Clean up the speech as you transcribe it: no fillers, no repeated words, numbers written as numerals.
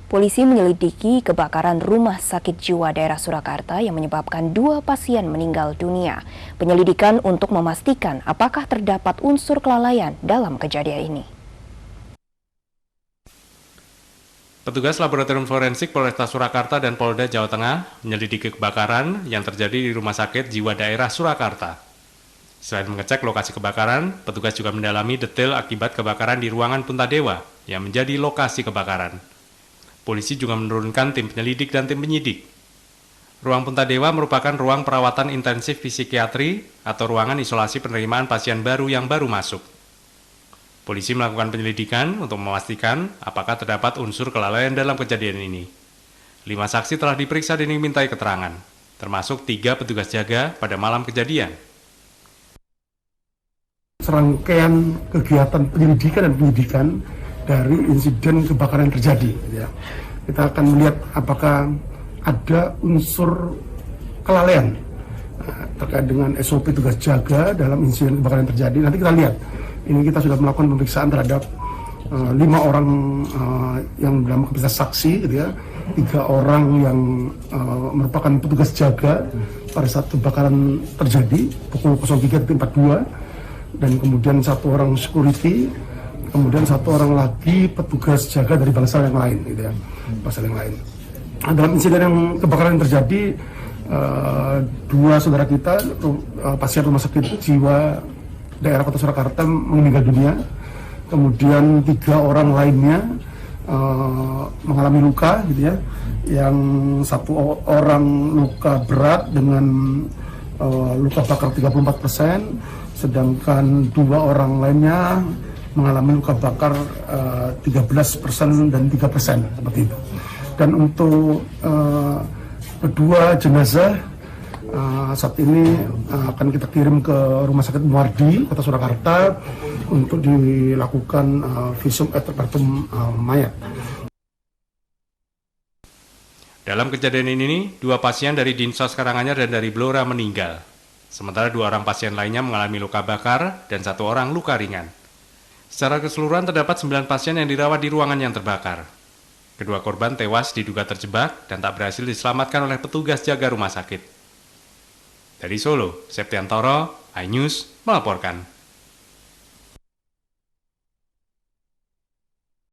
Polisi menyelidiki kebakaran rumah sakit jiwa daerah Surakarta yang menyebabkan 2 pasien meninggal dunia. Penyelidikan untuk memastikan apakah terdapat unsur kelalaian dalam kejadian ini. Petugas Laboratorium Forensik Polresta Surakarta dan Polda Jawa Tengah menyelidiki kebakaran yang terjadi di Rumah Sakit Jiwa Daerah Surakarta. Selain mengecek lokasi kebakaran, petugas juga mendalami detail akibat kebakaran di ruangan Puntadewa yang menjadi lokasi kebakaran. Polisi juga menurunkan tim penyelidik dan tim penyidik. Ruang Puntadewa merupakan ruang perawatan intensif psikiatri atau ruangan isolasi penerimaan pasien baru yang baru masuk. Polisi melakukan penyelidikan untuk memastikan apakah terdapat unsur kelalaian dalam kejadian ini. 5 saksi telah diperiksa dan dimintai keterangan, termasuk 3 petugas jaga pada malam kejadian. Serangkaian kegiatan penyelidikan dan penyidikan dari insiden kebakaran yang terjadi. Ya. Kita akan melihat apakah ada unsur kelalaian terkait dengan SOP tugas jaga dalam insiden kebakaran yang terjadi. Nanti kita lihat. Ini kita sudah melakukan pemeriksaan terhadap 5 orang yang dalam kapasitas saksi, gitu ya. 3 orang yang merupakan petugas jaga pada saat kebakaran terjadi pukul 03.42, dan kemudian 1 orang security, kemudian 1 orang lagi petugas jaga dari bangsal yang lain, gitu ya. Bangsal yang lain. Nah, dalam insiden yang kebakaran yang terjadi, 2 saudara kita, pasien rumah sakit jiwa daerah Kota Surakarta meninggal dunia, kemudian 3 orang lainnya mengalami luka, gitu ya. Yang 1 orang luka berat dengan luka bakar 34%, sedangkan 2 orang lainnya mengalami luka bakar 13% dan 3%, seperti itu. Dan untuk kedua jenazah saat ini akan kita kirim ke Rumah Sakit Muardi, Kota Surakarta, untuk dilakukan visum et repertum mayat. Dalam kejadian ini, 2 pasien dari Dinsos Karanganyar dan dari Blora meninggal. Sementara 2 orang pasien lainnya mengalami luka bakar dan 1 orang luka ringan. Secara keseluruhan terdapat 9 pasien yang dirawat di ruangan yang terbakar. Kedua korban tewas diduga terjebak dan tak berhasil diselamatkan oleh petugas jaga rumah sakit. Dari Solo, Septiantoro, iNews melaporkan.